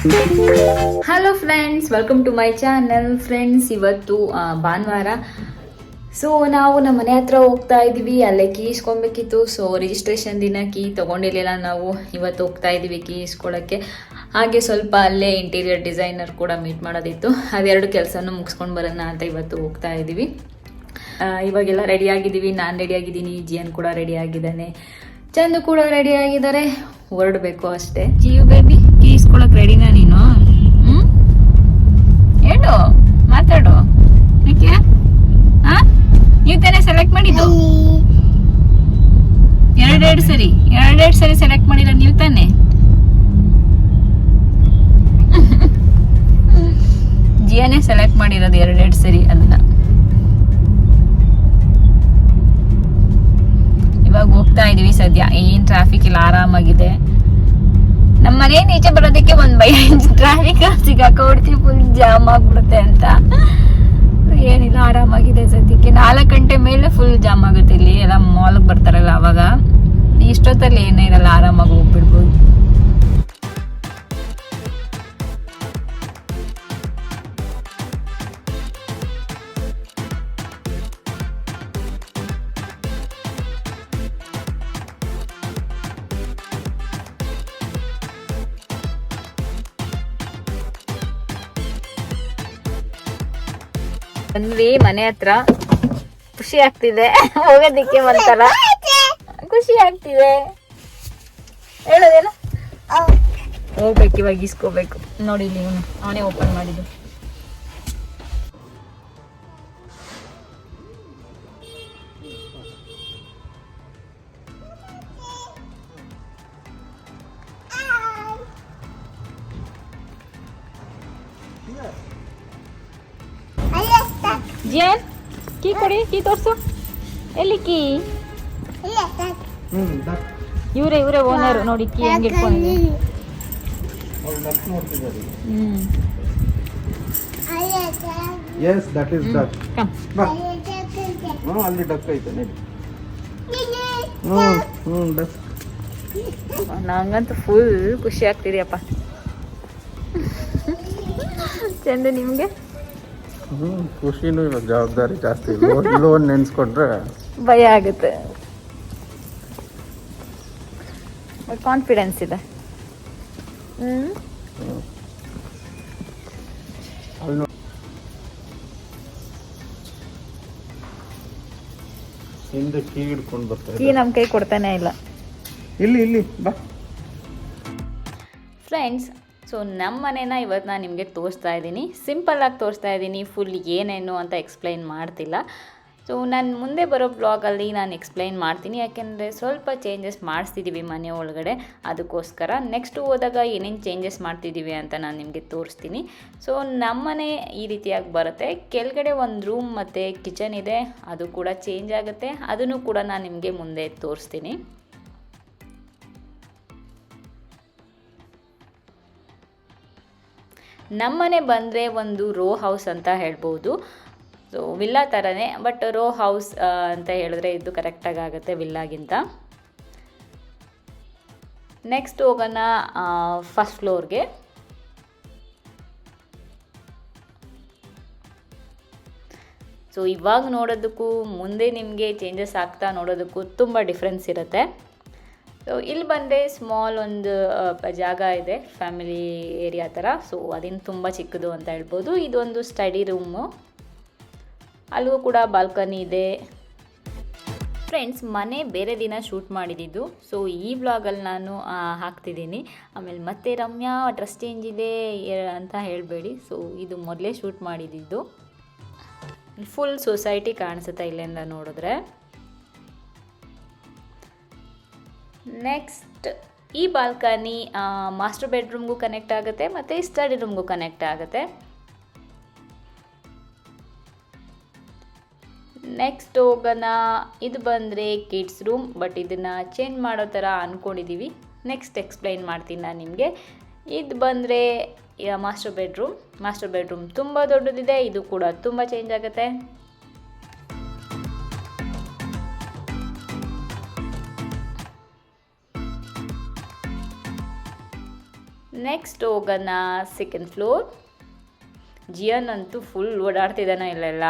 Hello friends, welcome to my channel. Friends, ಇವತ್ತು ಭಾನುವಾರ. So ನಾವು ನಮ್ಮ ಮನೆ ಹತ್ರ ಹೋಗ್ತಾ ಇದ್ವಿ. ಅಲ್ಲೇ ಕೀ ಇಸ್ಕೊಬೇಕಿತ್ತು. ಸೊ ರಿಜಿಸ್ಟ್ರೇಷನ್ ದಿನ ಕೀ ತೊಗೊಂಡಿರಲಿಲ್ಲ. ನಾವು ಇವತ್ತು ಹೋಗ್ತಾ ಇದ್ವಿ ಕೀ ಇಸ್ಕೊಳ್ಳೋಕ್ಕೆ. ಹಾಗೆ ಸ್ವಲ್ಪ ಅಲ್ಲೇ ಇಂಟೀರಿಯರ್ ಡಿಸೈನರ್ ಕೂಡ ಮೀಟ್ ಮಾಡೋದಿತ್ತು. ಅದೆರಡು ಕೆಲಸನೂ ಮುಗಿಸ್ಕೊಂಡು ಬರೋಣ ಅಂತ ಇವತ್ತು ಹೋಗ್ತಾ ಇದ್ದೀವಿ. ಇವಾಗೆಲ್ಲ ರೆಡಿ ಆಗಿದ್ದೀವಿ. ನಾನು ರೆಡಿ ಆಗಿದ್ದೀನಿ, ಜಿಯನ್ ಕೂಡ ರೆಡಿ ಆಗಿದ್ದಾನೆ, ಚಂದು ಕೂಡ ರೆಡಿ ಆಗಿದ್ದಾರೆ. ಹೊರಡಬೇಕು ಅಷ್ಟೇ. ಜಿಯು ಬೇಬಿ, ಕೀ ಇಸ್ಕೊಳಕ್ ರೆಡಿನಾ ನೀನು? ಹೇಳು, ಮಾತಾಡು. ಯಾಕೆ ನೀವು ತಾನೇ ಸೆಲೆಕ್ಟ್ ಮಾಡಿದ್ದು? ಎರಡೆರಡು ಸರಿ ಸೆಲೆಕ್ಟ್ ಮಾಡಿಲ್ಲ ನೀವು ತಾನೇ? ಜಿಯನೇ ಸೆಲೆಕ್ಟ್ ಮಾಡಿರೋದು ಎರಡೆರಡು ಸರಿ ಅದನ್ನ. ಇವಾಗ ಹೋಗ್ತಾ ಇದೀವಿ. ಸದ್ಯ ಏನ್ ಟ್ರಾಫಿಕ್ ಇಲ್ಲ, ಆರಾಮಾಗಿದೆ. ನಮ್ಮ ಮನೆ ಈಚೆ ಬರೋದಕ್ಕೆ ಒಂದ್ ಭಯ, ಟ್ರಾಫಿಕ್ ಸಿಗಾಕೊಡ್ತೀವಿ, ಫುಲ್ ಜಾಮ್ ಆಗ್ಬಿಡುತ್ತೆ ಅಂತ. ಏನಿಲ್ಲ, ಆರಾಮಾಗಿದೆ ಸದ್ಯಕ್ಕೆ. 4 ಗಂಟೆ ಮೇಲೆ ಫುಲ್ ಜಾಮ್ ಆಗುತ್ತೆ. ಇಲ್ಲಿ ಎಲ್ಲ ಮಾಲ್ಗೆ ಬರ್ತಾರಲ್ಲ, ಅವಾಗ ಇಷ್ಟೊತ್ತಲ್ಲಿ ಏನೇ ಇರಲ್ಲ, ಆರಾಮಾಗಿ ಹೋಗ್ಬಿಡ್ಬೋದು. ಬಂದ್ವಿ ಮನೆ ಹತ್ರ. ಖುಷಿ ಆಗ್ತಿದೆ ಹೋಗೋದಿಕ್ಕೆ, ಒಂಥರ ಖುಷಿ ಆಗ್ತಿದೆ. ಹೇಳೋದೇನು, ಹೋಗ್ಬೇಕು ಇವಾಗ, ಇಸ್ಕೋಬೇಕು. ನೋಡಿ ಇಲ್ಲಿ ಇವನು, ಅವನೇ ಓಪನ್ ಮಾಡಿದ್ದು. ಜಿಯನ್, ಕೀ ಕೊಡಿ, ಕೀ ತೋರ್ಸು. ಎಲ್ಲಿ ಕೀ? ಇವರೇ ಓನರ್. ನೋಡಿ ಕೀ ಹೆಂಗೆ ಇಟ್ಕೊಂಡಿದ್ದೀನಿ. ಅಲ್ಲಿ ಡಕ್ ಐತೆ. ನಂಗಂತೂ ಫುಲ್ ಖುಷಿ ಆಗ್ತಿದೆಯಪ್ಪ. ಚಂದ, ನಿಮ್ಗೆ? ಖುಷಿನೂ ಇವಾಗ ಜವಾಬ್ದಾರಿ ಜಾಸ್ತಿ. ಲೋನ್ ನೆನ್ಸ್ಕೊಂಡ್ರೆ ಭಯ ಆಗುತ್ತೆ. ಕಾನ್ಫಿಡೆನ್ಸ್ ಇದೆ. ಹಿಂದೆ ಕೀ ಹಿಡ್ಕೊಂಡು ಬರ್ತಾರೆ. ಕೀ ನಮ್ಮ ಕೈ ಕೊಡ್ತಾನೆ ಇಲ್ಲ. ಇಲ್ಲಿ ಬಾ ಫ್ರೆಂಡ್ಸ್. ಸೊ ನಮ್ಮ ಮನೇನ ಇವತ್ತು ನಾನು ನಿಮಗೆ ತೋರಿಸ್ತಾ ಇದ್ದೀನಿ. ಸಿಂಪಲ್ಲಾಗಿ ತೋರಿಸ್ತಾ ಇದ್ದೀನಿ, ಫುಲ್ ಏನೇನು ಅಂತ ಎಕ್ಸ್ಪ್ಲೈನ್ ಮಾಡ್ತಿಲ್ಲ. ಸೊ ನಾನು ಮುಂದೆ ಬರೋ ಬ್ಲಾಗಲ್ಲಿ ನಾನು ಎಕ್ಸ್ಪ್ಲೈನ್ ಮಾಡ್ತೀನಿ, ಯಾಕೆಂದರೆ ಸ್ವಲ್ಪ ಚೇಂಜಸ್ ಮಾಡಿಸ್ತಿದ್ದೀವಿ ಮನೆ ಒಳಗಡೆ. ಅದಕ್ಕೋಸ್ಕರ ನೆಕ್ಸ್ಟ್ ಹೋದಾಗ ಏನೇನು ಚೇಂಜಸ್ ಮಾಡ್ತಿದ್ದೀವಿ ಅಂತ ನಾನು ನಿಮಗೆ ತೋರಿಸ್ತೀನಿ. ಸೊ ನಮ್ಮನೆ ಈ ರೀತಿಯಾಗಿ ಬರುತ್ತೆ. ಕೆಳಗಡೆ ಒಂದು ರೂಮ್ ಮತ್ತು ಕಿಚನ್ ಇದೆ, ಅದು ಕೂಡ ಚೇಂಜ್ ಆಗುತ್ತೆ. ಅದನ್ನು ಕೂಡ ನಾನು ನಿಮಗೆ ಮುಂದೆ ತೋರಿಸ್ತೀನಿ. ನಮ್ಮನೆ ಬಂದರೆ ಒಂದು ರೋ ಹೌಸ್ ಅಂತ ಹೇಳ್ಬೋದು. ಸೊ ವಿಲ್ಲಾ ಥರನೇ, ಬಟ್ ರೋ ಹೌಸ್ ಅಂತ ಹೇಳಿದ್ರೆ ಇದು ಕರೆಕ್ಟಾಗಿ ಆಗುತ್ತೆ ವಿಲ್ಲಾಗಿಂತ. ನೆಕ್ಸ್ಟ್ ಹೋಗೋಣ ಫಸ್ಟ್ ಫ್ಲೋರ್ಗೆ. ಸೊ ಇವಾಗ ನೋಡೋದಕ್ಕೂ ಮುಂದೆ ನಿಮಗೆ ಚೇಂಜಸ್ ಆಗ್ತಾ ನೋಡೋದಕ್ಕೂ ತುಂಬ ಡಿಫ್ರೆನ್ಸ್ ಇರುತ್ತೆ. ಸೊ ಇಲ್ಲಿ ಬಂದರೆ ಸ್ಮಾಲ್ ಒಂದು ಜಾಗ ಇದೆ, ಫ್ಯಾಮಿಲಿ ಏರಿಯಾ ಥರ. ಸೊ ಅದೇನು ತುಂಬ ಚಿಕ್ಕದು ಅಂತ ಹೇಳ್ಬೋದು. ಇದೊಂದು ಸ್ಟಡಿ ರೂಮು, ಅಲ್ಲಿಗೂ ಕೂಡ ಬಾಲ್ಕನಿ ಇದೆ. ಫ್ರೆಂಡ್ಸ್, ಮನೆ ಬೇರೆ ದಿನ ಶೂಟ್ ಮಾಡಿದ್ದು. ಸೊ ಈ ವ್ಲಾಗಲ್ಲಿ ನಾನು ಹಾಕ್ತಿದ್ದೀನಿ. ಆಮೇಲೆ ಮತ್ತೆ ರಮ್ಯಾ ಡ್ರೆಸ್ ಚೇಂಜ್ ಇದೆ ಅಂತ ಹೇಳಬೇಡಿ. ಸೊ ಇದು ಮೊದಲೇ ಶೂಟ್ ಮಾಡಿದ್ದು. ಫುಲ್ ಸೊಸೈಟಿ ಕಾಣಿಸುತ್ತೆ ಇಲ್ಲಿಂದ ನೋಡಿದ್ರೆ. ನೆಕ್ಸ್ಟ್ ಈ ಬಾಲ್ಕನಿ ಮಾಸ್ಟರ್ ಬೆಡ್ರೂಮ್ಗೂ ಕನೆಕ್ಟ್ ಆಗುತ್ತೆ ಮತ್ತು ಸ್ಟಡಿ ರೂಮ್ಗೂ ಕನೆಕ್ಟ್ ಆಗುತ್ತೆ. ನೆಕ್ಸ್ಟ್ ಹೋಗೋಣ. ಇದು ಬಂದರೆ ಕಿಡ್ಸ್ ರೂಮ್, ಬಟ್ ಇದನ್ನು ಚೇಂಜ್ ಮಾಡೋ ಥರ ಅಂದ್ಕೊಂಡಿದ್ದೀವಿ. ನೆಕ್ಸ್ಟ್ ಎಕ್ಸ್ಪ್ಲೈನ್ ಮಾಡ್ತೀನಿ ನಾನು ನಿಮಗೆ. ಇದು ಬಂದರೆ ಮಾಸ್ಟರ್ ಬೆಡ್ರೂಮ್ ತುಂಬ ದೊಡ್ಡದಿದೆ. ಇದು ಕೂಡ ತುಂಬ ಚೇಂಜ್ ಆಗುತ್ತೆ. ನೆಕ್ಸ್ಟ್ ಹೋಗೋಣ ಸೆಕೆಂಡ್ ಫ್ಲೋರ್. ಜಿಯನ್ ಅಂತೂ ಫುಲ್ ಓಡಾಡ್ತಿದ್ದಾನೆ ಇಲ್ಲೆಲ್ಲ.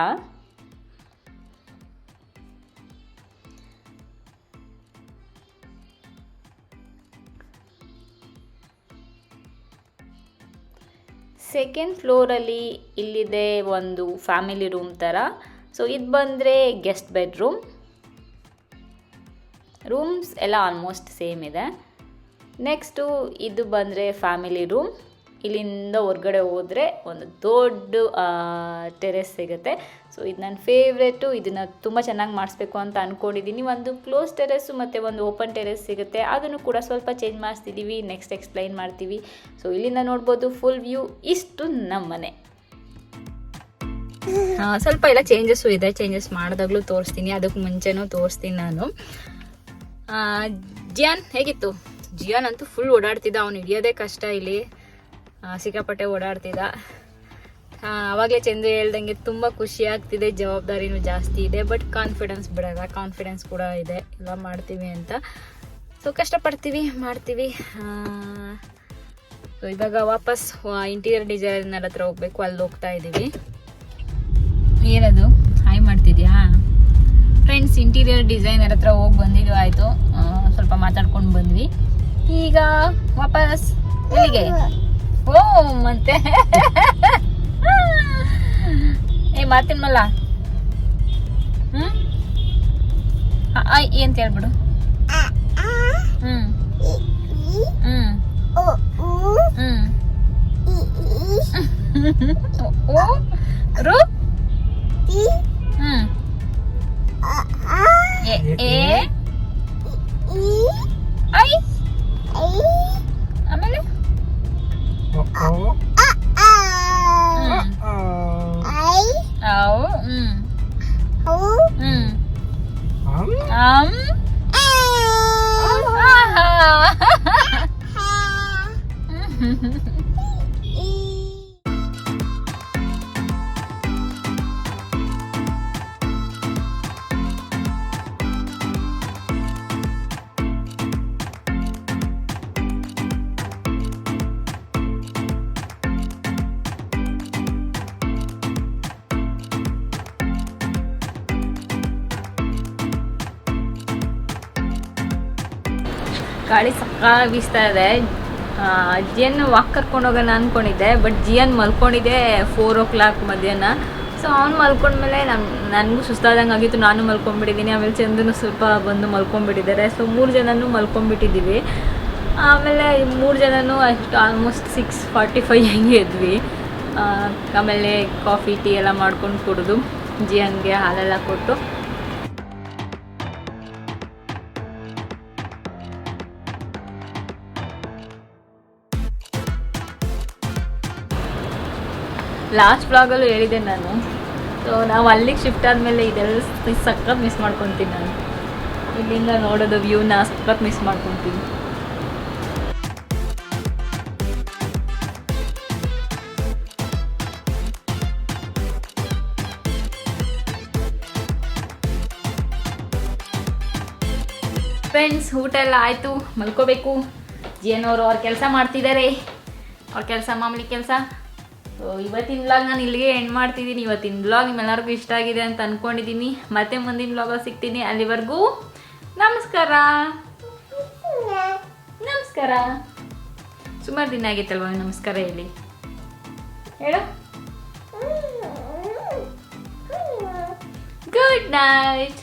ಸೆಕೆಂಡ್ ಫ್ಲೋರಲ್ಲಿ ಇಲ್ಲಿದೆ ಒಂದು ಫ್ಯಾಮಿಲಿ ರೂಮ್ ಥರ. ಸೊ ಇದು ಬಂದರೆ ಗೆಸ್ಟ್ ಬೆಡ್ರೂಮ್. ರೂಮ್ಸ್ ಎಲ್ಲ ಆಲ್ಮೋಸ್ಟ್ ಸೇಮ್ ಇದೆ. ನೆಕ್ಸ್ಟು ಇದು ಬಂದರೆ ಫ್ಯಾಮಿಲಿ ರೂಮ್. ಇಲ್ಲಿಂದ ಹೊರಗಡೆ ಹೋದರೆ ಒಂದು ದೊಡ್ಡ ಟೆರೆಸ್ ಸಿಗುತ್ತೆ. ಸೊ ಇದು ನನ್ನ ಫೇವ್ರೇಟು. ಇದನ್ನು ತುಂಬ ಚೆನ್ನಾಗಿ ಮಾಡಿಸ್ಬೇಕು ಅಂತ ಅಂದ್ಕೊಂಡಿದ್ದೀನಿ. ಒಂದು ಕ್ಲೋಸ್ ಟೆರೆಸ್ಸು ಮತ್ತು ಒಂದು ಓಪನ್ ಟೆರೆಸ್ ಸಿಗುತ್ತೆ. ಅದನ್ನು ಕೂಡ ಸ್ವಲ್ಪ ಚೇಂಜ್ ಮಾಡಿಸ್ತಿದ್ದೀವಿ, ನೆಕ್ಸ್ಟ್ ಎಕ್ಸ್ಪ್ಲೈನ್ ಮಾಡ್ತೀವಿ. ಸೊ ಇಲ್ಲಿಂದ ನೋಡ್ಬೋದು ಫುಲ್ ವ್ಯೂ. ಇಷ್ಟು ನಮ್ಮ ಮನೆ. ಸ್ವಲ್ಪ ಎಲ್ಲ ಚೇಂಜಸ್ಸು ಇದೆ. ಚೇಂಜಸ್ ಮಾಡಿದಾಗಲೂ ತೋರಿಸ್ತೀನಿ, ಅದಕ್ಕೆ ಮುಂಚೆನೂ ತೋರಿಸ್ತೀನಿ ನಾನು. ಜಿಯಾನ್ ಹೇಗಿತ್ತು? ಜಿಯಾನ್ ಅಂತೂ ಫುಲ್ ಓಡಾಡ್ತಿದ್ದ. ಅವ್ನು ಹಿಡಿಯೋದೇ ಕಷ್ಟ. ಇಲ್ಲಿ ಸಿಕ್ಕಾಪಟ್ಟೆ ಓಡಾಡ್ತಿದ್ದ. ಆವಾಗಲೇ ಚಂದ್ರ ಹೇಳ್ದಂಗೆ ತುಂಬ ಖುಷಿ ಆಗ್ತಿದೆ. ಜವಾಬ್ದಾರಿನೂ ಜಾಸ್ತಿ ಇದೆ, ಬಟ್ ಕಾನ್ಫಿಡೆನ್ಸ್ ಬಿಡಲ್ಲ. ಕಾನ್ಫಿಡೆನ್ಸ್ ಕೂಡ ಇದೆ, ಎಲ್ಲ ಮಾಡ್ತೀವಿ ಅಂತ. ಸೊ ಕಷ್ಟಪಡ್ತೀವಿ, ಮಾಡ್ತೀವಿ. ಸೊ ಇವಾಗ ವಾಪಸ್ ಇಂಟೀರಿಯರ್ ಡಿಸೈನರ್ ಹತ್ರ ಹೋಗ್ಬೇಕು. ಅಲ್ಲಿ ಹೋಗ್ತಾ ಇದ್ದೀವಿ. ಏನದು ಹಾಯ್ ಮಾಡ್ತಿದ್ಯಾ? ಫ್ರೆಂಡ್ಸ್, ಇಂಟೀರಿಯರ್ ಡಿಸೈನರ್ ಹತ್ರ ಹೋಗಿ ಬಂದಿದ್ದು ಆಯಿತು. ಸ್ವಲ್ಪ ಮಾತಾಡ್ಕೊಂಡು ಬಂದ್ವಿ. ಈಗ ವಾಪಸ್ ಎಲ್ಲಿಗೆ? ಓ ಮತ್ತೆ ಮಾತಿನ ಮಲ್ಲ ಅಂತ ಹೇಳ್ಬಿಡು. ರು ಆಮೇಲೆ ಗಾಳಿ ಸಕ್ಕ ಬೀಸ್ತಾ ಇದೆ. ಜಿಯನ್ನು ವಾಕ್ ಕರ್ಕೊಂಡು ಹೋಗೋಣ ಅಂದ್ಕೊಂಡಿದ್ದೆ, ಬಟ್ ಜಿಯನ್ ಮಲ್ಕೊಂಡಿದ್ದೆ 4 o'clock ಮಧ್ಯಾಹ್ನ. ಸೊ ಅವ್ನು ಮಲ್ಕೊಂಡ್ಮೇಲೆ ನನಗೂ ಸುಸ್ತಾದಂಗೆ ಆಗಿತ್ತು. ನಾನು ಮಲ್ಕೊಂಡ್ಬಿಟ್ಟಿದ್ದೀನಿ. ಆಮೇಲೆ ಚಂದನು ಸ್ವಲ್ಪ ಬಂದು ಮಲ್ಕೊಂಡ್ಬಿಟ್ಟಿದ್ದಾರೆ. ಸೊ 3 ಜನನೂ ಮಲ್ಕೊಂಡ್ಬಿಟ್ಟಿದ್ದೀವಿ. ಆಮೇಲೆ 3 ಜನನೂ ಅಷ್ಟು ಆಲ್ಮೋಸ್ಟ್ 6:45 ಹೆಂಗೆ ಇದ್ವಿ. ಆಮೇಲೆ ಕಾಫಿ ಟೀ ಎಲ್ಲ ಮಾಡ್ಕೊಂಡು ಕುಡಿದು ಜಿಯನ್ಗೆ ಹಾಲೆಲ್ಲ ಕೊಟ್ಟು ಲಾಸ್ಟ್ ವ್ಲಾಗಲ್ಲೂ ಹೇಳಿದೆ ನಾನು. ಸೊ ನಾವು ಅಲ್ಲಿಗೆ ಶಿಫ್ಟ್ ಆದಮೇಲೆ ಇದೆಲ್ಲ ಸಖತ್ ಮಿಸ್ ಮಾಡ್ಕೊತೀನಿ ನಾನು. ಇಲ್ಲಿಂದ ನೋಡೋದು ವ್ಯೂನ ಸಖತ್ ಮಿಸ್ ಮಾಡ್ಕೊತೀನಿ. ಫ್ರೆಂಡ್ಸ್, ಊಟ ಎಲ್ಲ ಆಯಿತು, ಮಲ್ಕೋಬೇಕು. ಜಿಯನವರು ಅವ್ರ ಕೆಲಸ ಮಾಡ್ತಿದ್ದಾರೆ. ಅವ್ರ ಕೆಲಸ ಮಾಮೂಲಿ ಕೆಲಸ. ಸೊ ಇವತ್ತಿನ ವ್ಲಾಗ್ ನಾನು ಇಲ್ಲಿಗೆ ಎಂಡ್ ಮಾಡ್ತಿದ್ದೀನಿ. ಇವತ್ತಿನ ವ್ಲಾಗ್ ನಿಮ್ಮೆಲ್ಲರಿಗೂ ಇಷ್ಟ ಆಗಿದೆ ಅಂತ ಅಂದ್ಕೊಂಡಿದ್ದೀನಿ. ಮತ್ತೆ ಮುಂದಿನ ವ್ಲಾಗಲ್ಲಿ ಸಿಗ್ತೀನಿ. ಅಲ್ಲಿವರೆಗೂ ನಮಸ್ಕಾರ. ನಮಸ್ಕಾರ. ಸುಮಾರು ದಿನ ಆಗಿತ್ತಲ್ವ ನಮಸ್ಕಾರ ಹೇಳಿ. ಹೇಳು. Good night.